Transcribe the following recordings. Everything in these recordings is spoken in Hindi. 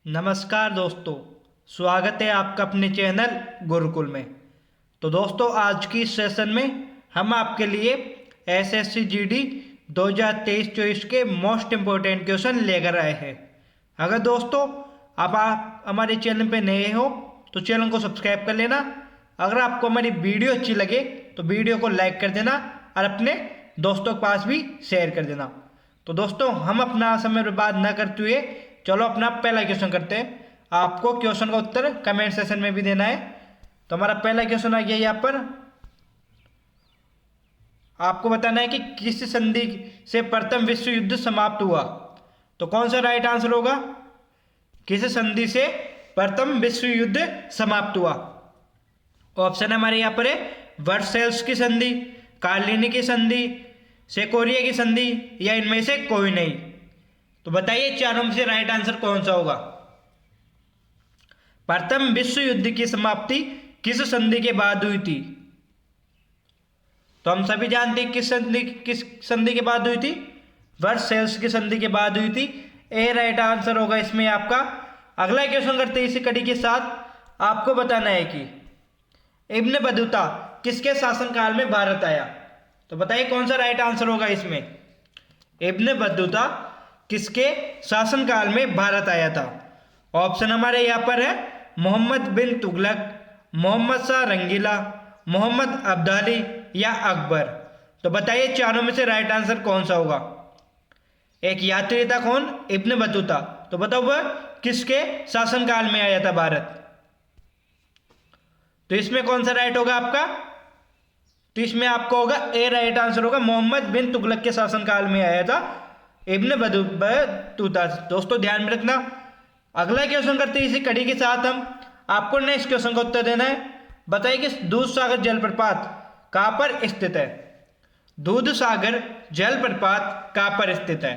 नमस्कार दोस्तों, स्वागत है आपका अपने चैनल गुरुकुल में। तो दोस्तों, आज की इस सेशन में हम आपके लिए एसएससी जीडी 2023-24 के मोस्ट इम्पोर्टेंट क्वेश्चन लेकर आए हैं। अगर दोस्तों आप हमारे चैनल पे नए हो तो चैनल को सब्सक्राइब कर लेना। अगर आपको हमारी वीडियो अच्छी लगे तो वीडियो को लाइक कर देना और अपने दोस्तों के पास भी शेयर कर देना। तो दोस्तों, हम अपना समय बर्बाद न करते हुए चलो अपना पहला क्वेश्चन करते हैं। आपको क्वेश्चन का उत्तर कमेंट सेक्शन में भी देना है। तो हमारा पहला क्वेश्चन आ गया यहाँ पर। आपको बताना है कि किस संधि से प्रथम विश्व युद्ध समाप्त हुआ। तो कौन सा राइट आंसर होगा? किस संधि से प्रथम विश्व युद्ध समाप्त हुआ? ऑप्शन हमारे यहाँ पर है वर्सेल्स की संधि, कार्लिनी की संधि, सेकोरिया की संधि या इनमें से कोई नहीं। तो बताइए चारों में से राइट आंसर कौन सा होगा? प्रथम विश्व युद्ध की समाप्ति किस संधि के बाद हुई थी? तो हम सभी जानते हैं किस संधि के बाद हुई थी? वर्सेल्स की संधि के बाद हुई थी। ए राइट आंसर होगा इसमें आपका। अगला क्वेश्चन करते हैं इसी कड़ी के साथ। आपको बताना है कि इब्न बतूता किसके शासनकाल में भारत आया। तो बताइए कौन सा राइट आंसर होगा इसमें? इब्न बतूता किसके शासनकाल में भारत आया था? ऑप्शन हमारे यहाँ पर है मोहम्मद बिन तुगलक, मोहम्मद शाह रंगीला, मोहम्मद अब्दाली या अकबर। तो बताइए चारों में से राइट आंसर कौन सा होगा? एक यात्री था कौन? Ibn Battuta. तो बताओ वह किसके शासनकाल में आया था भारत? तो इसमें कौन सा राइट होगा आपका? तो इसमें आपको होगा ए राइट आंसर होगा। मोहम्मद बिन तुगलक के शासनकाल में आया था इब्न बतूता। दोस्तों ध्यान में रखना। अगला क्वेश्चन करते हैं इसी कड़ी के साथ हम। आपको नेक्स्ट क्वेश्चन का उत्तर देना है। बताइए कि दूधसागर जलप्रपात कहाँ पर स्थित है? दूधसागर जलप्रपात कहाँ पर स्थित है?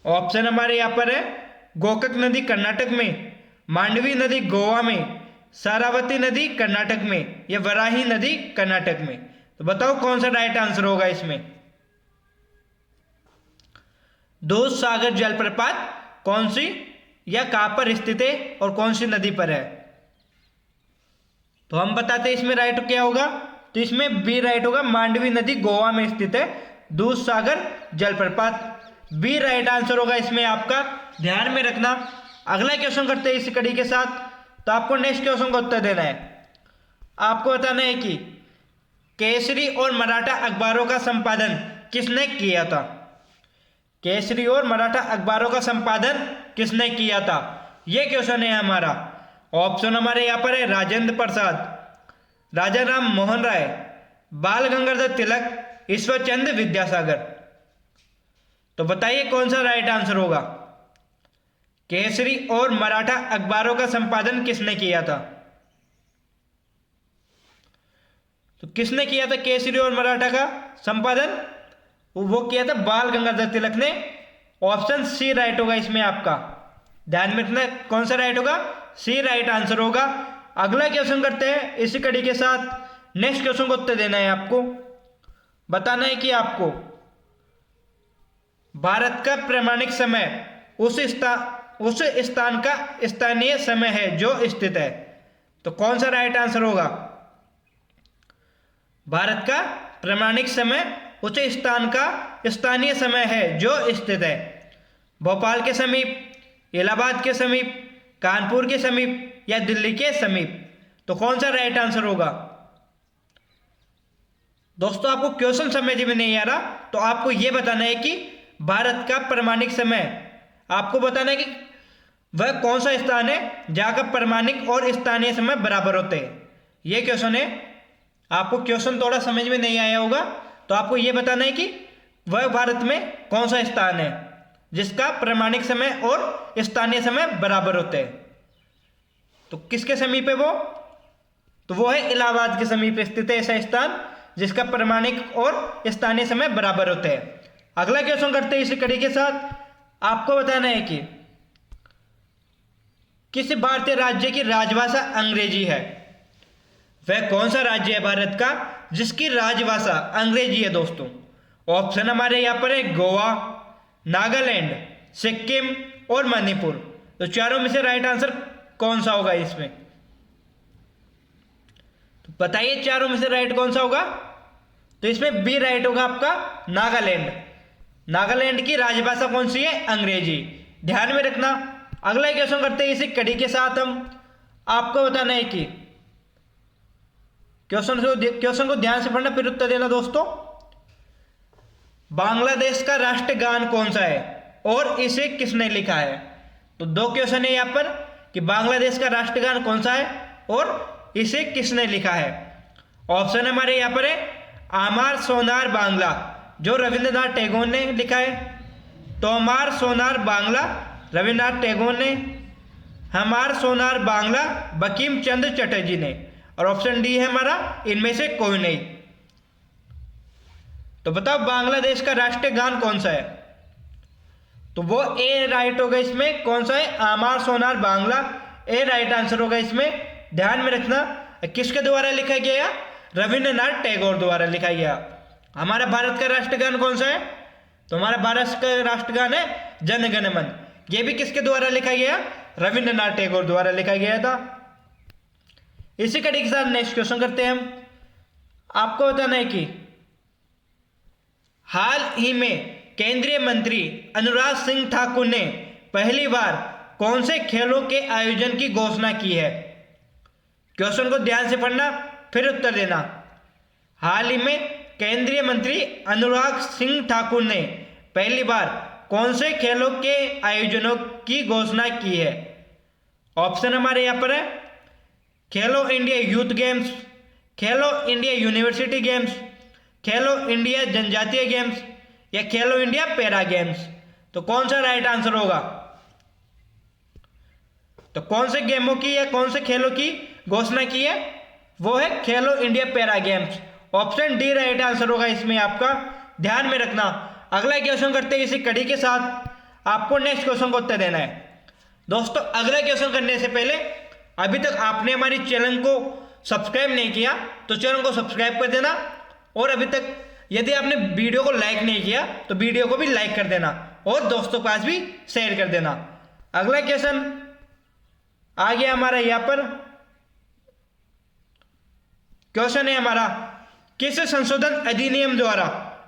ऑप्शन हमारे यहाँ पर है गोकक नदी कर्नाटक में, मांडवी नदी गोवा में, शरावती नदी कर्नाटक में या वराही नदी कर्नाटक में। तो बताओ कौन सा राइट आंसर होगा इसमें? दूधसागर जलप्रपात कौन सी या कहां पर स्थित है और कौन सी नदी पर है? तो हम बताते हैं इसमें राइट क्या होगा। तो इसमें बी राइट होगा। मांडवी नदी गोवा में स्थित है दूधसागर जलप्रपात। बी राइट आंसर होगा इसमें आपका। ध्यान में रखना। अगला क्वेश्चन करते हैं इस कड़ी के साथ। तो आपको नेक्स्ट क्वेश्चन का उत्तर देना है। आपको बताना है कि केसरी और मराठा अखबारों का संपादन किसने किया था? केसरी और मराठा अखबारों का संपादन किसने किया था? यह क्वेश्चन है हमारा। ऑप्शन हमारे यहाँ पर है राजेंद्र प्रसाद, राजा राम मोहन राय, बाल गंगाधर तिलक, ईश्वरचंद्र विद्यासागर। तो बताइए कौन सा राइट आंसर होगा? केसरी और मराठा अखबारों का संपादन किसने किया था? तो किसने किया था केसरी और मराठा का संपादन? वो किया था बाल गंगाधर तिलक ने। ऑप्शन सी राइट होगा इसमें आपका। ध्यान में रखना कौन सा राइट होगा? सी राइट आंसर होगा। अगला क्वेश्चन करते हैं इसी कड़ी के साथ। नेक्स्ट क्वेश्चन को उत्तर देना है आपको। बताना है कि आपको भारत का प्रमाणिक समय उस स्थान का स्थानीय समय है जो स्थित है। तो कौन सा राइट आंसर होगा? भारत का प्रमाणिक समय उस स्थान का स्थानीय समय है जो स्थित है भोपाल के समीप, इलाहाबाद के समीप, कानपुर के समीप या दिल्ली के समीप। तो कौन सा राइट आंसर होगा? दोस्तों आपको क्वेश्चन समझ में नहीं आ रहा तो आपको यह बताना है कि भारत का प्रमाणिक समय, आपको बताना है कि वह कौन सा स्थान है जहां का प्रमाणिक और स्थानीय समय बराबर होते हैं। यह क्वेश्चन है। आपको क्वेश्चन थोड़ा समझ में नहीं आया होगा तो आपको यह बताना है कि वह भारत में कौन सा स्थान है जिसका प्रमाणिक समय और स्थानीय समय बराबर होते हैं। तो किसके समीप है वो? तो वो है इलाहाबाद के समीप स्थित है ऐसा स्थान जिसका प्रमाणिक और स्थानीय समय बराबर होते हैं। अगला क्वेश्चन करते हैं इसी कड़ी के साथ। आपको बताना है कि किस भारतीय राज्य की राजभाषा अंग्रेजी है? वह कौन सा राज्य है भारत का जिसकी राजभाषा अंग्रेजी है दोस्तों? ऑप्शन हमारे यहाँ पर है गोवा, नागालैंड, सिक्किम और मणिपुर। तो चारों में से राइट आंसर कौन सा होगा इसमें? तो बताइए चारों में से राइट कौन सा होगा? तो इसमें बी राइट होगा आपका, नागालैंड। नागालैंड की राजभाषा कौन सी है? अंग्रेजी। ध्यान में रखना। अगला क्वेश्चन करते हैं इसी कड़ी के साथ। हम आपको बताना है कि क्वेश्चन को ध्यान से पढ़ना, फिर उत्तर देना दोस्तों। बांग्लादेश का राष्ट्रगान कौन सा है और इसे किसने लिखा है? तो दो क्वेश्चन है यहां पर कि बांग्लादेश का राष्ट्रगान कौन सा है और इसे किसने लिखा है। ऑप्शन हमारे यहां पर है आमार सोनार बांग्ला, जो रविंद्रनाथ टैगोर ने लिखा है। तो अमार सोनार बांग्ला रविंद्रनाथ टैगोर ने, हमार सोनार बांग्ला बंकिम चंद्र चटर्जी ने, और ऑप्शन डी है हमारा इनमें से कोई नहीं। तो बताओ बांग्लादेश का राष्ट्रीय गान कौन सा है? तो वो ए राइट होगा इसमें। कौन सा है? आमार सोनार बांग्ला, ए राइट आंसर होगा इसमें। ध्यान में रखना किसके द्वारा लिखा गया? रविंद्रनाथ टैगोर द्वारा लिखा गया। हमारा भारत का राष्ट्रगान कौन सा है? तो हमारा भारत का राष्ट्रगान है जन गण मन। ये भी किसके द्वारा लिखा गया? रविंद्रनाथ टैगोर द्वारा लिखा गया था। इसी कड़ी के साथ नेक्स्ट क्वेश्चन करते हैं हम। आपको बताना है कि हाल ही में केंद्रीय मंत्री अनुराग सिंह ठाकुर ने पहली बार कौन से खेलों के आयोजन की घोषणा की है? क्वेश्चन को ध्यान से पढ़ना, फिर उत्तर देना। हाल ही में केंद्रीय मंत्री अनुराग सिंह ठाकुर ने पहली बार कौन से खेलों के आयोजनों की घोषणा की है? ऑप्शन हमारे यहां पर है खेलो इंडिया यूथ गेम्स, खेलो इंडिया यूनिवर्सिटी गेम्स, खेलो इंडिया जनजातीय गेम्स, या खेलो इंडिया पैरा गेम्स। तो कौन सा राइट आंसर होगा? तो कौन से गेमों की या कौन से खेलों की घोषणा की है? वो है खेलो India para games. Option D right answer होगा इसमें आपका। ध्यान में रखना। अगला क्वेश्चन करते हैं इसी कड़ी के साथ। आपको नेक्स्ट क्वेश्चन को उत्तर देना है दोस्तों। अगला क्वेश्चन करने से पहले अभी तक आपने हमारी चैनल को सब्सक्राइब नहीं किया तो चैनल को सब्सक्राइब कर देना, और अभी तक यदि आपने वीडियो को लाइक नहीं किया तो वीडियो को भी लाइक कर देना और दोस्तों के पास भी शेयर कर देना। अगला क्वेश्चन आ गया हमारा यहां पर। क्वेश्चन है हमारा किस संशोधन अधिनियम द्वारा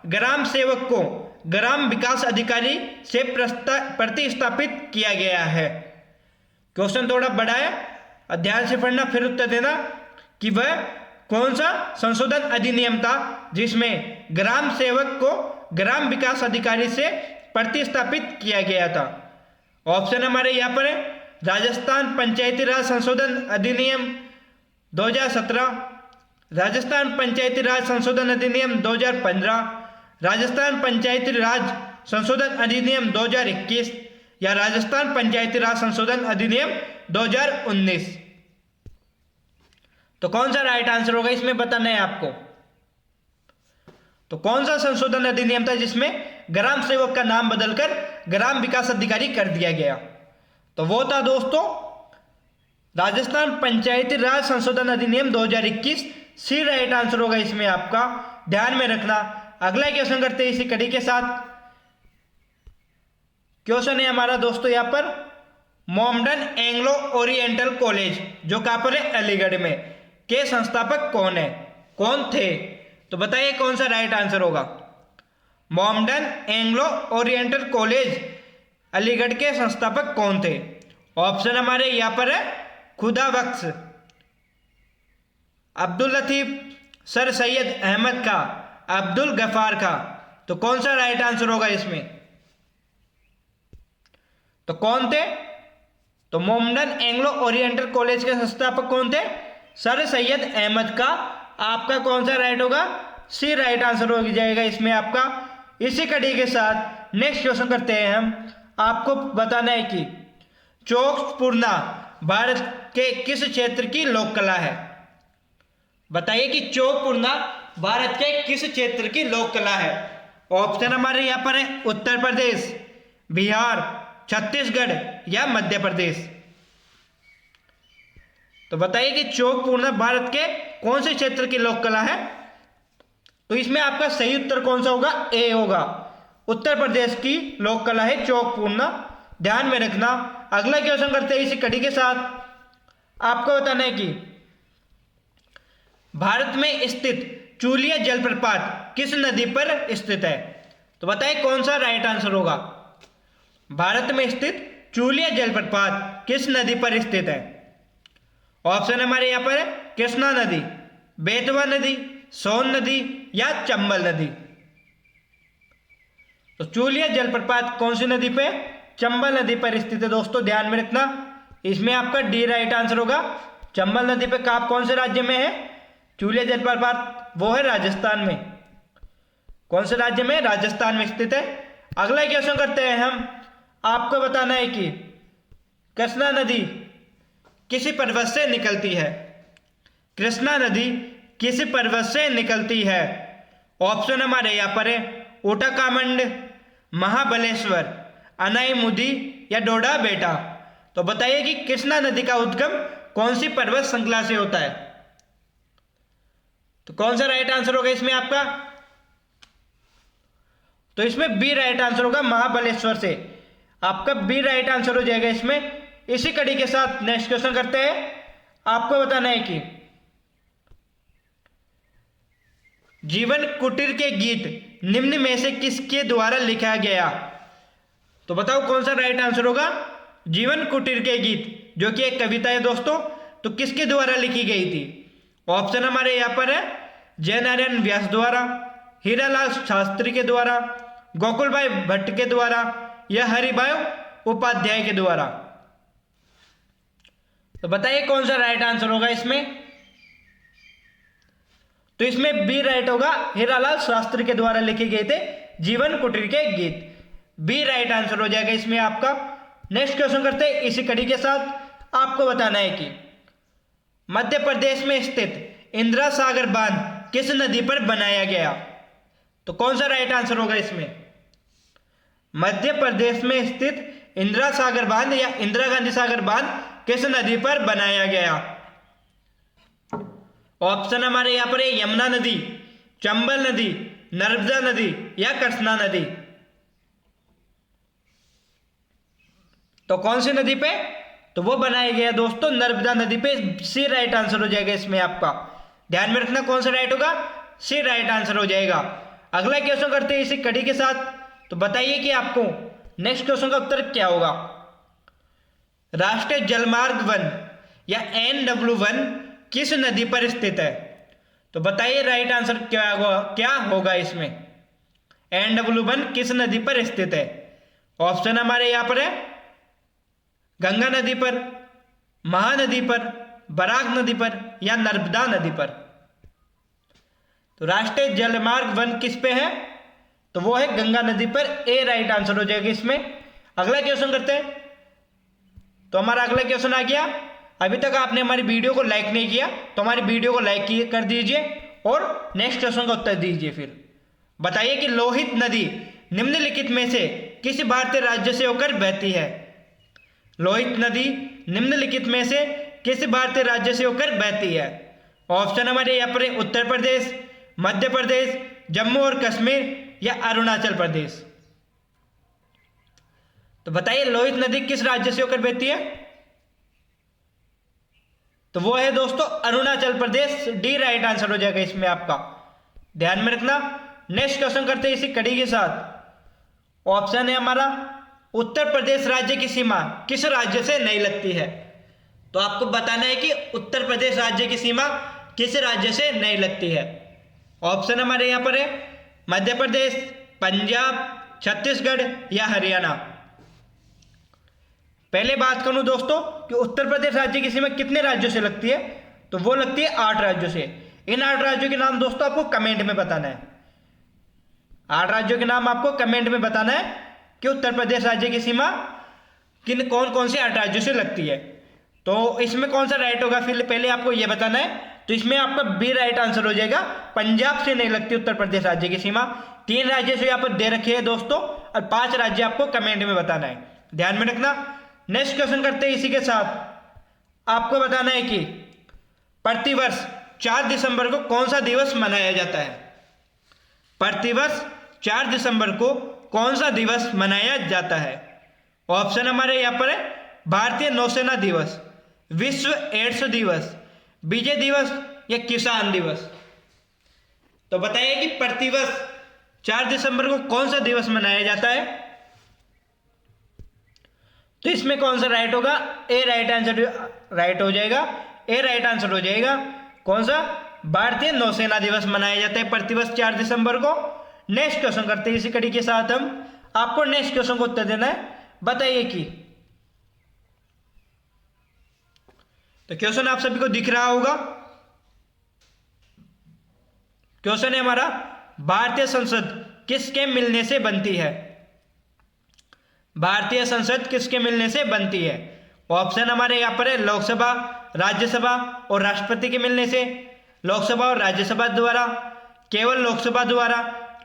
ग्राम सेवक को ग्राम विकास अधिकारी से प्रतिस्थापित किया गया है? क्वेश्चन थोड़ा बड़ा है, ध्यान से पढ़ना, फिर उत्तर देना कि वह कौन सा संशोधन अधिनियम था जिसमें ग्राम सेवक को ग्राम विकास अधिकारी से प्रतिस्थापित किया गया था। ऑप्शन हमारे यहां पर है राजस्थान पंचायती राज संशोधन अधिनियम 2017, राजस्थान पंचायती राज संशोधन अधिनियम 2015, राजस्थान पंचायती राज संशोधन अधिनियम 2021, या राजस्थान पंचायती राज संशोधन अधिनियम 2019। तो कौन सा राइट आंसर होगा इसमें बताना है आपको। तो कौन सा संशोधन अधिनियम था जिसमें ग्राम सेवक का नाम बदलकर ग्राम विकास अधिकारी कर दिया गया? तो वो था दोस्तों राजस्थान पंचायती राज संशोधन अधिनियम 2021। सी राइट आंसर होगा इसमें आपका। ध्यान में रखना। अगला क्वेश्चन करते हैं इसी कड़ी के साथ। क्वेश्चन है हमारा दोस्तों यहां पर मोहम्मडन एंग्लो ओरिएंटल कॉलेज जो कहां पर है? अलीगढ़ में, के संस्थापक कौन है, कौन थे? तो बताइए कौन सा राइट आंसर होगा। Mohammedan Anglo oriental college Aligarh के संस्थापक कौन थे? ऑप्शन हमारे यहां पर है खुदा बख्श, अब्दुल लतीफ, सर सैयद अहमद खां, अब्दुल गफार खां। तो कौन सा राइट आंसर होगा इसमें? तो कौन थे? तो मोहम्मडन एंग्लो ओरिएंटल कॉलेज के संस्थापक कौन थे? सर सैयद अहमद खां। आपका कौन सा राइट होगा? सी राइट आंसर हो जाएगा इसमें आपका। इसी कड़ी के साथ नेक्स्ट क्वेश्चन करते हैं हम। आपको बताना है कि चौक पूर्णा भारत के किस क्षेत्र की लोक कला है? बताइए कि चौक पूर्णा भारत के किस क्षेत्र की लोक कला है? ऑप्शन हमारे यहां पर है उत्तर प्रदेश, बिहार, छत्तीसगढ़, या मध्य प्रदेश। तो बताइए कि चौक पूर्णा भारत के कौन से क्षेत्र की लोक कला है? तो इसमें आपका सही उत्तर कौन सा होगा? ए होगा। उत्तर प्रदेश की लोक कला है चौक पूर्णा। ध्यान में रखना। अगला क्वेश्चन करते हैं इसी कड़ी के साथ। आपको बताना है कि भारत में स्थित चूलिया जलप्रपात किस नदी पर स्थित है? तो बताइए कौन सा राइट आंसर होगा। भारत में स्थित चूलिया जलप्रपात किस नदी पर स्थित है? ऑप्शन हमारे यहाँ पर है कृष्णा नदी, बेतवा नदी, सोन नदी या चंबल नदी। तो चूलिया जलप्रपात कौन सी नदी पे? चंबल नदी पर स्थित है दोस्तों, ध्यान में रखना। इसमें आपका डी राइट आंसर होगा। चंबल नदी पे कौन से राज्य में है चूलिया जलप्रपात? वो है राजस्थान में। कौन से राज्य में? राजस्थान में स्थित है। अगला क्वेश्चन करते हैं हम। आपको बताना है कि कृष्णा नदी किसी पर्वत से निकलती है? कृष्णा नदी किसी पर्वत से निकलती है? ऑप्शन हमारे यहाँ पर है ऊटकामंड, महाबलेश्वर, अनाईमुदी या डोडा बेटा। तो बताइए कि कृष्णा नदी का उद्गम कौन सी पर्वत श्रृंखला से होता है? तो कौन सा राइट आंसर होगा इसमें आपका? तो इसमें बी राइट आंसर होगा, महाबलेश्वर से। आपका बी राइट आंसर हो जाएगा इसमें। इसी कड़ी के साथ नेक्स्ट क्वेश्चन करते हैं। आपको बताना है कि जीवन कुटीर के गीत निम्न में से किसके द्वारा लिखा गया? तो बताओ कौन सा राइट आंसर होगा। जीवन कुटीर के गीत जो कि एक कविता है दोस्तों, तो किसके द्वारा लिखी गई थी? ऑप्शन हमारे यहाँ पर है जयनारायण व्यास द्वारा, हीरालाल शास्त्री के द्वारा, गोकुल भाई भट्ट के द्वारा या हरिभाई उपाध्याय के द्वारा। तो बताइए कौन सा राइट आंसर होगा इसमें? तो इसमें बी राइट होगा, हीरालाल शास्त्री के द्वारा लिखे गए थे जीवन कुटीर के गीत। बी राइट आंसर हो जाएगा इसमें आपका। नेक्स्ट क्वेश्चन करते हैं इसी कड़ी के साथ। आपको बताना है कि मध्य प्रदेश में स्थित इंदिरा सागर बांध किस नदी पर बनाया गया? तो कौन सा राइट आंसर होगा इसमें? मध्य प्रदेश में स्थित इंदिरा सागर बांध या इंदिरा गांधी सागर बांध किस नदी पर बनाया गया? ऑप्शन हमारे यहां पर है यमुना नदी, चंबल नदी, नर्मदा नदी या कृष्णा नदी। तो कौन सी नदी पे? तो वो बनाया गया दोस्तों नर्मदा नदी पे। सी राइट आंसर हो जाएगा इसमें आपका। ध्यान में रखना कौन सा राइट होगा, सी राइट आंसर हो जाएगा। अगला क्वेश्चन करते हैं इसी कड़ी के साथ। तो बताइए कि आपको नेक्स्ट क्वेश्चन का उत्तर क्या होगा। राष्ट्रीय जलमार्ग 1 या NW1 किस नदी पर स्थित है? तो बताइए राइट आंसर क्या होगा इसमें। NW1 किस नदी पर स्थित है? ऑप्शन हमारे यहां पर है गंगा नदी पर, महानदी पर, बराक नदी पर या नर्मदा नदी पर। तो राष्ट्रीय जलमार्ग 1 किस पे है? तो वो है गंगा नदी पर। ए राइट आंसर हो जाएगा इसमें। अगला क्वेश्चन करते हैं। तो हमारा अगला क्वेश्चन आ गया। अभी तक आपने हमारी वीडियो को लाइक नहीं किया तो हमारी वीडियो को लाइक कर दीजिए और नेक्स्ट क्वेश्चन का उत्तर दीजिए। फिर बताइए कि लोहित नदी निम्नलिखित में से किस भारतीय राज्य से होकर बहती है? लोहित नदी निम्नलिखित में से किस भारतीय राज्य से होकर बहती है? ऑप्शन हमारे यहाँ पर उत्तर प्रदेश, मध्य प्रदेश, जम्मू और कश्मीर या अरुणाचल प्रदेश। तो बताइए लोहित नदी किस राज्य से होकर बहती है? तो वो है दोस्तों Arunachal Pradesh. D right answer हो जाएगा इसमें आपका। ध्यान में रखना। नेक्स्ट क्वेश्चन करते हैं इसी कड़ी के साथ। ऑप्शन है हमारा उत्तर प्रदेश राज्य की सीमा किस राज्य से नहीं लगती है? तो आपको बताना है कि उत्तर प्रदेश राज्य की सीमा किस राज्य से नहीं लगती है। ऑप्शन हमारे यहाँ पर है मध्य प्रदेश, पंजाब, छत्तीसगढ़ या हरियाणा। पहले बात करूं दोस्तों कि उत्तर प्रदेश राज्य की सीमा कितने राज्यों से लगती है? तो वो लगती है 8 राज्यों से। इन 8 राज्यों के नाम दोस्तों आपको कमेंट में बताना है। 8 राज्यों के नाम आपको कमेंट में बताना है कि उत्तर प्रदेश राज्य की सीमा कौन कौन से 8 राज्यों से लगती है। तो इसमें कौन सा राइट होगा फिर पहले आपको यह बताना है। तो इसमें आपका बी राइट आंसर हो जाएगा। पंजाब से नहीं लगती उत्तर प्रदेश राज्य की सीमा। 3 राज्य से यहाँ पर दे रखे हैं दोस्तों और 5 राज्य आपको कमेंट में बताना है। ध्यान में रखना। नेक्स्ट क्वेश्चन करते हैं इसी के साथ। आपको बताना है कि प्रतिवर्ष 4 दिसंबर को कौन सा दिवस मनाया जाता है? प्रतिवर्ष 4 दिसंबर को कौन सा दिवस मनाया जाता है? ऑप्शन हमारे यहाँ पर है भारतीय नौसेना दिवस, विश्व एड्स दिवस, विजय दिवस या किसान दिवस। तो बताइए कि प्रतिवर्ष 4 दिसंबर को कौन सा दिवस मनाया जाता है। तो इसमें कौन सा राइट होगा? ए राइट आंसर राइट हो जाएगा, ए राइट आंसर हो जाएगा। कौन सा? भारतीय नौसेना दिवस मनाया जाता है प्रतिवर्ष 4 दिसंबर को। नेक्स्ट क्वेश्चन करते हैं इसी कड़ी के साथ हम। आपको नेक्स्ट क्वेश्चन को उत्तर देना है। बताइए कि तो क्वेश्चन आप सभी को दिख रहा होगा। क्वेश्चन है हमारा, भारतीय संसद किसके मिलने से बनती है? भारतीय संसद किसके मिलने से बनती है? ऑप्शन हमारे यहाँ पर है लोकसभा, राज्यसभा और राष्ट्रपति के मिलने से, लोकसभा और राज्यसभा द्वारा, केवल लोकसभा द्वारा,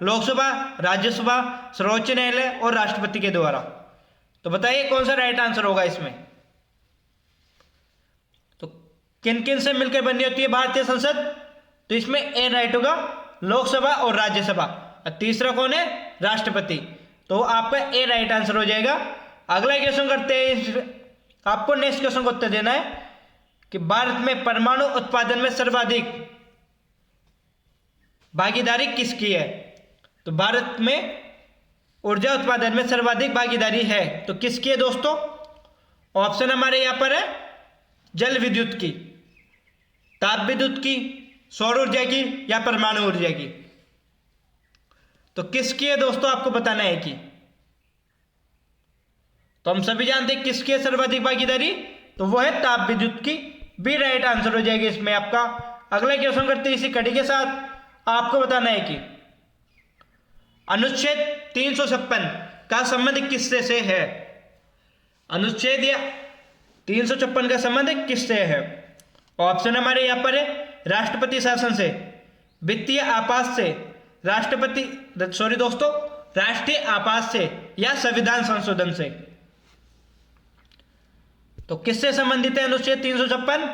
लोकसभा, राज्यसभा, सर्वोच्च न्यायालय और राष्ट्रपति के द्वारा। तो बताइए कौन सा राइट आंसर होगा इसमें। तो किन किन से मिलकर बनी होती है भारतीय संसद? तो इसमें ए राइट होगा, लोकसभा और राज्यसभा। और तीसरा कौन है? राष्ट्रपति। तो आपका ए राइट आंसर हो जाएगा। अगला क्वेश्चन करते हैं। आपको नेक्स्ट क्वेश्चन को उत्तर देना है कि भारत में परमाणु उत्पादन में सर्वाधिक भागीदारी किसकी है? तो भारत में ऊर्जा उत्पादन में सर्वाधिक भागीदारी है तो किसकी है दोस्तों? ऑप्शन हमारे यहां पर है जल विद्युत की, ताप विद्युत की, सौर ऊर्जा की या परमाणु ऊर्जा की। तो किसकी है दोस्तों? आपको बताना है कि तो हम सभी जानते हैं किसकी है सर्वाधिक भागीदारी, तो वो है ताप विद्युत की। बी राइट आंसर हो जाएगा इसमें आपका। अगला क्वेश्चन करते हैं इसी कड़ी के साथ। आपको बताना है कि अनुच्छेद 356 का संबंध किससे से है? अनुच्छेद या 356 का संबंध किससे है? ऑप्शन हमारे यहां पर है राष्ट्रपति शासन से, वित्तीय आपात से, राष्ट्रीय आपात से या संविधान संशोधन से। तो किससे संबंधित है अनुच्छेद 356?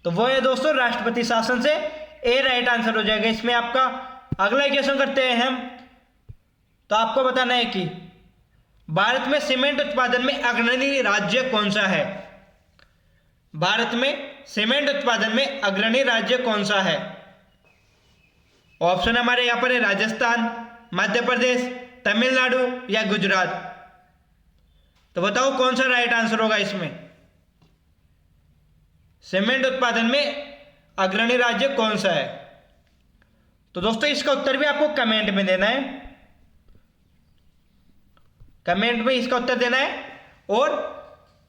तो वो है दोस्तों राष्ट्रपति शासन से। ए राइट आंसर हो जाएगा इसमें आपका। अगला क्वेश्चन करते हैं हम। तो आपको बताना है कि भारत में सीमेंट उत्पादन में अग्रणी राज्य कौन सा है? भारत में सीमेंट उत्पादन में अग्रणी राज्य कौन सा है? ऑप्शन हमारे यहां पर है राजस्थान, मध्य प्रदेश, तमिलनाडु या गुजरात। तो बताओ कौन सा राइट आंसर होगा इसमें? सीमेंट उत्पादन में अग्रणी राज्य कौन सा है? तो दोस्तों इसका उत्तर भी आपको कमेंट में देना है। कमेंट में इसका उत्तर देना है और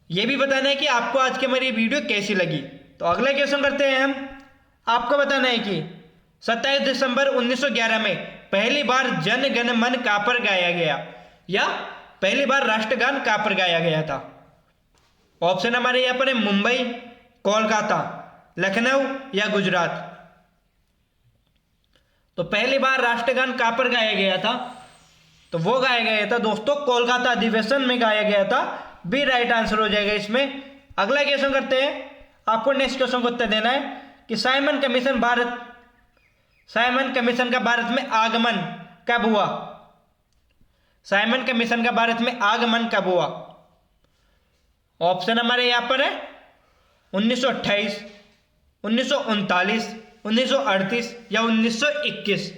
यह भी बताना है कि आपको आज की हमारी वीडियो कैसी लगी। तो अगला क्वेश्चन करते हैं हम। आपको बताना है कि 27 दिसंबर 1911 में पहली बार जन गण मन कहां पर गाया गया या पहली बार राष्ट्रगान कहां पर गाया गया था? ऑप्शन हमारे यहां पर है मुंबई, कोलकाता, लखनऊ या गुजरात। तो पहली बार राष्ट्रगान कहां पर गाया गया था? तो वो गाया गया था दोस्तों कोलकाता अधिवेशन में गाया गया था। बी राइट आंसर हो जाएगा इसमें। अगला क्वेश्चन करते हैं। आपको नेक्स्ट क्वेश्चन को उत्तर देना है कि साइमन कमीशन का भारत में आगमन कब हुआ? साइमन कमीशन का भारत में आगमन कब हुआ? ऑप्शन हमारे यहां पर है 1928, 1939, 1938 या 1921।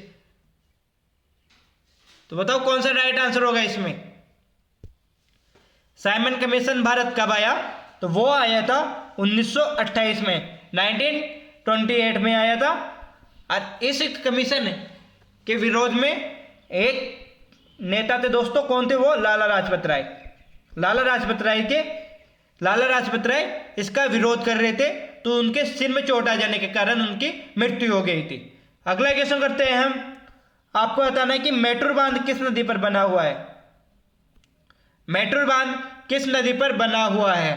तो बताओ कौन सा राइट आंसर होगा इसमें? साइमन कमीशन भारत कब आया? तो वो आया था 1928 में, 1928 में आया था। और इस कमीशन के विरोध में एक नेता थे दोस्तों। कौन थे वो? लाला लाजपत राय। लाला लाजपत राय इसका विरोध कर रहे थे तो उनके सिर में चोट आ जाने के कारण उनकी मृत्यु हो गई थी। अगला क्वेश्चन करते हैं हम। आपको बताना है कि मेट्रो बांध किस नदी पर बना हुआ है? मेट्रो बांध किस नदी पर बना हुआ है?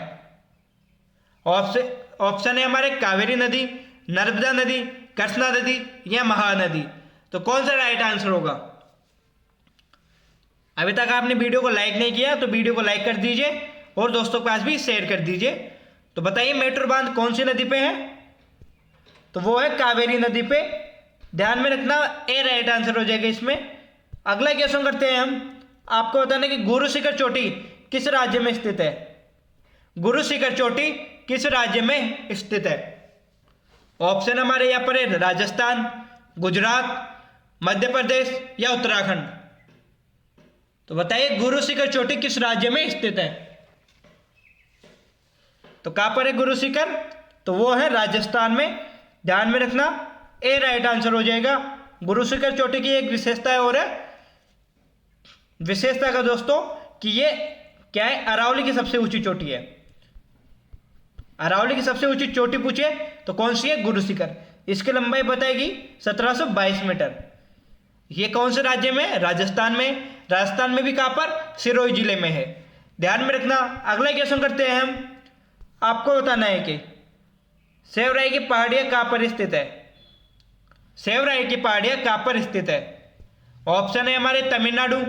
ऑप्शन है हमारे कावेरी नदी, नर्मदा नदी, कृष्णा नदी या महानदी। तो कौन सा राइट आंसर होगा? अभी तक आपने वीडियो को लाइक नहीं किया तो वीडियो को लाइक कर दीजिए और दोस्तों के पास भी शेयर कर दीजिए। तो बताइए मेट्रो बांध कौन सी नदी पे है? तो वो है कावेरी नदी पे। ध्यान में रखना, ए राइट आंसर हो जाएगा इसमें। अगला क्वेश्चन करते हैं हम। आपको बताना कि गुरु शिखर चोटी किस राज्य में स्थित है? गुरु शिखर चोटी किस राज्य में स्थित है? ऑप्शन हमारे यहाँ पर है राजस्थान, गुजरात, मध्य प्रदेश या उत्तराखंड। तो बताइए गुरु शिखर चोटी किस राज्य में स्थित है? तो कहां पर है गुरु शिखर? तो वो है राजस्थान में। ध्यान में रखना, ए राइट आंसर हो जाएगा। गुरु शिखर चोटी की एक विशेषता है और है विशेषता का दोस्तों कि ये क्या है, अरावली की सबसे ऊंची चोटी है। अरावली की सबसे ऊंची चोटी पूछे तो कौन सी है? गुरु शिखर। इसकी लंबाई बताएगी 1722 मीटर। ये कौन से राज्य में है? राजस्थान में। राजस्थान में भी कहां पर? सिरोही जिले में है। ध्यान में रखना। अगला क्वेश्चन करते हैं हम। आपको बताना है कि सेवराई की पहाड़ियां कहां पर स्थित है? सेवराई की पहाड़ियां कहां पर स्थित है? ऑप्शन है हमारे तमिलनाडु,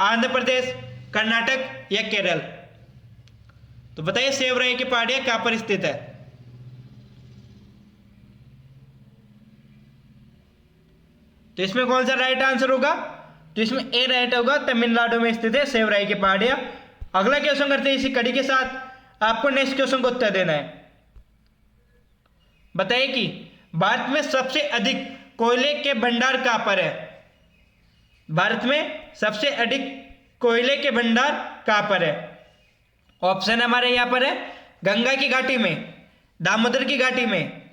आंध्र प्रदेश, कर्नाटक या केरल। तो बताइए सेवराई की पहाड़ियां कहां पर स्थित है? तो इसमें कौन सा राइट आंसर होगा? तो इसमें ए राइट होगा, तमिलनाडु में स्थित है सेवराई की पहाड़ियां। अगला क्वेश्चन करते हैं इसी कड़ी के साथ। आपको नेक्स्ट क्वेश्चन को उत्तर देना है। बताइए कि भारत में सबसे अधिक कोयले के भंडार कहां पर है? भारत में सबसे अधिक कोयले के भंडार कहां पर है? ऑप्शन हमारे यहां पर है गंगा की घाटी में, दामोदर की घाटी में,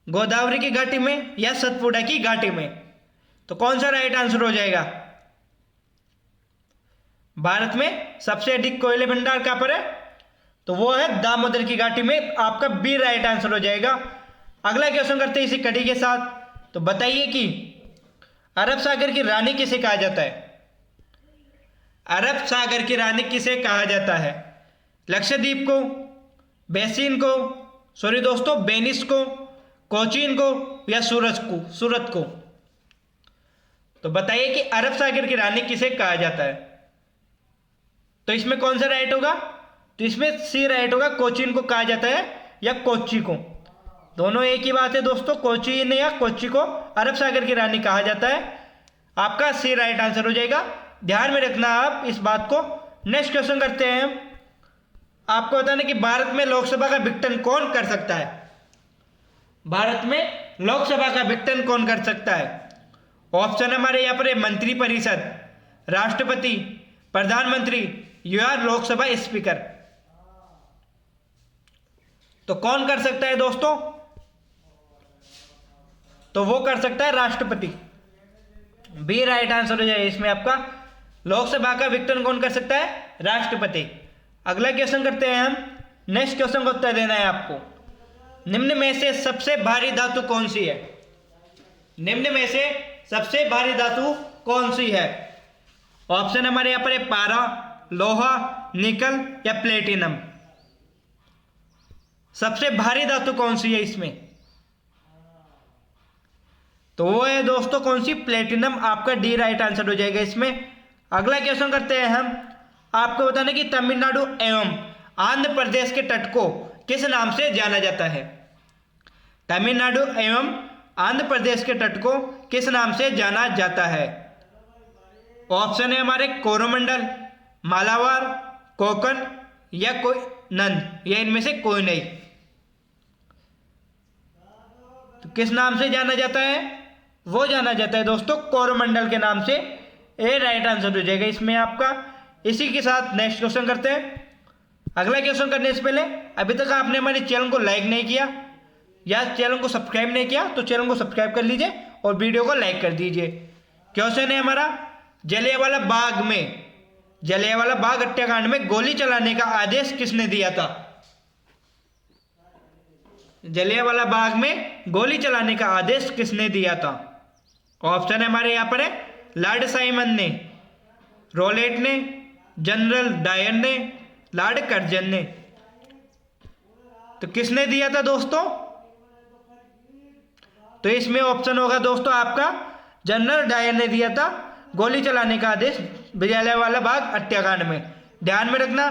गोदावरी की घाटी में या सतपुड़ा की घाटी में। तो कौन सा राइट आंसर हो जाएगा? भारत में सबसे अधिक कोयले भंडार कहां पर है? तो वो है दामोदर की घाटी में। आपका बी राइट आंसर हो जाएगा। अगला क्वेश्चन करते हैं इसी कड़ी के साथ। तो बताइए कि अरब सागर की रानी किसे कहा जाता है? अरब सागर की रानी किसे कहा जाता है? लक्षद्वीप को, बेसिन को, सॉरी दोस्तों बेनिस को, कोचीन को या सूरत को। तो बताइए कि अरब सागर की रानी किसे कहा जाता है? तो इसमें कौन सा राइट होगा? तो इसमें सी राइट होगा, कोचीन को कहा जाता है या कोच्चि को। दोनों एक ही बात है दोस्तों, कोचीन या कोच्चि को अरब सागर की रानी कहा जाता है। आपका सी राइट आंसर हो जाएगा। ध्यान में रखना आप इस बात को। नेक्स्ट क्वेश्चन करते हैं हम। आपको बताना कि भारत में लोकसभा का विघटन कौन कर सकता है? भारत में लोकसभा का विघटन कौन कर सकता है? ऑप्शन हमारे यहाँ पर है मंत्रिपरिषद, राष्ट्रपति, प्रधानमंत्री या लोकसभा स्पीकर। तो कौन कर सकता है दोस्तों? तो वो कर सकता है राष्ट्रपति। बी राइट आंसर हो जाएगा इसमें आपका। लोकसभा का विघटन कौन कर सकता है? राष्ट्रपति। अगला क्वेश्चन करते हैं हम। नेक्स्ट क्वेश्चन का उत्तर देना है आपको। निम्न में से सबसे भारी धातु कौन सी है? निम्न में से सबसे भारी धातु कौन सी है? ऑप्शन हमारे यहां पर है पारा, लोहा, निकल या प्लेटिनम। सबसे भारी धातु कौन सी है इसमें? तो वो है दोस्तों कौन सी? प्लेटिनम। आपका डी राइट आंसर हो जाएगा इसमें। अगला क्वेश्चन करते हैं हम। आपको बताना कि तमिलनाडु एवं आंध्र प्रदेश के तट को किस नाम से जाना जाता है? तमिलनाडु एवं आंध्र प्रदेश के तट को किस नाम से जाना जाता है? ऑप्शन है हमारे कोरोमंडल, मालाबार, कोकण या कोई नंद, या इनमें से कोई नहीं। तो किस नाम से जाना जाता है? वो जाना जाता है दोस्तों कोरोमंडल के नाम से। ए राइट आंसर हो जाएगा इसमें आपका। इसी के साथ नेक्स्ट क्वेश्चन करते हैं। अगला क्वेश्चन करने से पहले अभी तक आपने हमारे चैनल को लाइक नहीं किया या चैनल को सब्सक्राइब नहीं किया तो चैनल को सब्सक्राइब कर लीजिए और वीडियो को लाइक कर दीजिए। क्वेश्चन है हमारा, जलियांवाला बाग हत्याकांड में गोली चलाने का आदेश किसने दिया था? जलियांवाला बाग में गोली चलाने का आदेश किसने दिया था? ऑप्शन है हमारे यहां पर है लॉर्ड साइमन ने, रोलेट ने, जनरल डायर ने, लॉर्ड कर्जन ने। तो किसने दिया था दोस्तों? तो इसमें ऑप्शन होगा दोस्तों आपका जनरल डायर ने दिया था गोली चलाने का आदेश जलियांवाला बाग हत्याकांड में। ध्यान में रखना।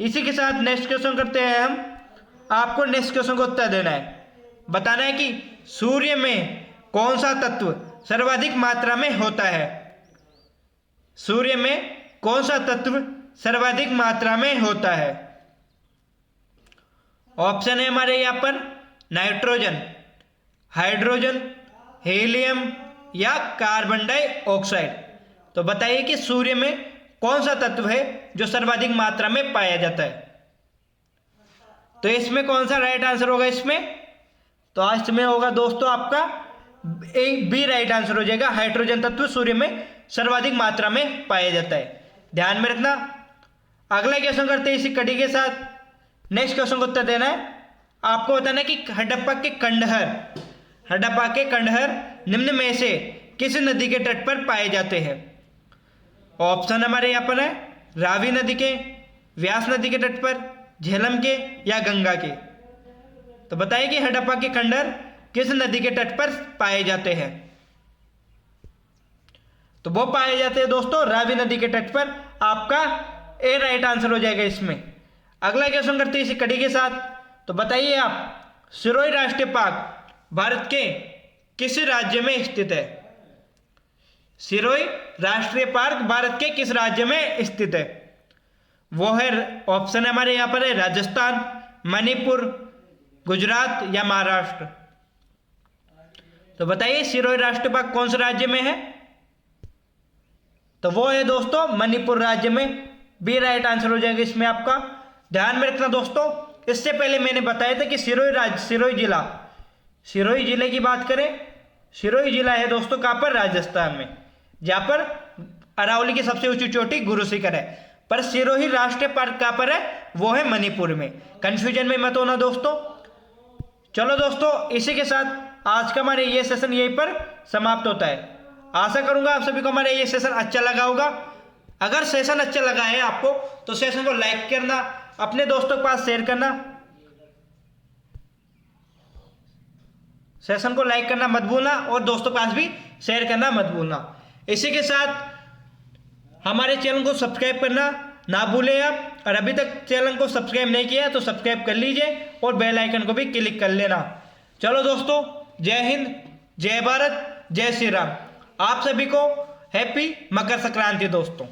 इसी के साथ नेक्स्ट क्वेश्चन करते हैं हम। आपको नेक्स्ट क्वेश्चन को उत्तर देना है। बताना है कि सूर्य में कौन सा तत्व सर्वाधिक मात्रा में होता है? सूर्य में कौन सा तत्व सर्वाधिक मात्रा में होता है? ऑप्शन है हमारे यहाँ पर नाइट्रोजन, हाइड्रोजन, हीलियम या कार्बन डाइऑक्साइड। तो बताइए कि सूर्य में कौन सा तत्व है जो सर्वाधिक मात्रा में पाया जाता है? तो इसमें कौन सा राइट आंसर होगा इसमें? तो आज में होगा दोस्तों आपका बी राइट आंसर हो जाएगा। हाइड्रोजन तत्व सूर्य में सर्वाधिक मात्रा में पाया जाता है, ध्यान में रखना। अगला क्वेश्चन करते हैं इसी कड़ी के साथ। नेक्स्ट क्वेश्चन को उत्तर देना है। आपको बताना है कि हड़प्पा के खंडहर निम्न में से किस नदी के तट पर पाए जाते हैं? ऑप्शन हमारे यहाँ पर है रावी नदी के, व्यास नदी के तट पर, झेलम के या गंगा के। तो बताइए कि हड़प्पा के खंडहर किस नदी के तट पर पाए जाते हैं? तो वो पाए जाते हैं दोस्तों रावी नदी के तट पर। आपका ए राइट आंसर हो जाएगा इसमें। अगला क्वेश्चन करते हैं इसी कड़ी के साथ। तो बताइए आप, सिरोही राष्ट्रीय पार्क भारत के किस राज्य में स्थित है? सिरोही राष्ट्रीय पार्क भारत के किस राज्य में स्थित है? वो है, ऑप्शन हमारे यहाँ पर है राजस्थान, मणिपुर, गुजरात या महाराष्ट्र। तो बताइए सिरोही राष्ट्रीय पार्क कौन से राज्य में है? तो वो है दोस्तों मणिपुर राज्य में। बी राइट आंसर हो जाएगा इसमें आपका। ध्यान में रखना दोस्तों, इससे पहले मैंने बताया था कि सिरोही जिले की बात करें, सिरोही जिला है दोस्तों कहाँ पर? राजस्थान में, जहाँ पर अरावली की सबसे ऊंची चोटी गुरु शिखर है। पर सिरोही राष्ट्रीय पार्क कहाँ पर है? वो है मणिपुर में। कंफ्यूजन में मत होना दोस्तों। चलो दोस्तों, इसी के साथ आज का हमारे ये सेशन यहीं पर समाप्त होता है। आशा करूंगा आप सभी को हमारा ये सेशन अच्छा लगा होगा। अगर सेशन अच्छा लगा है आपको तो सेशन को लाइक करना, अपने दोस्तों के पास शेयर करना, सेशन को लाइक करना मत भूलना और दोस्तों के पास भी शेयर करना मत भूलना। इसी के साथ हमारे चैनल को सब्सक्राइब करना ना भूलें आप। और अभी तक चैनल को सब्सक्राइब नहीं किया तो सब्सक्राइब कर लीजिए और बेल आइकन को भी क्लिक कर लेना। चलो दोस्तों, जय हिंद, जय भारत, जय श्री राम। आप सभी को हैप्पी मकर संक्रांति दोस्तों।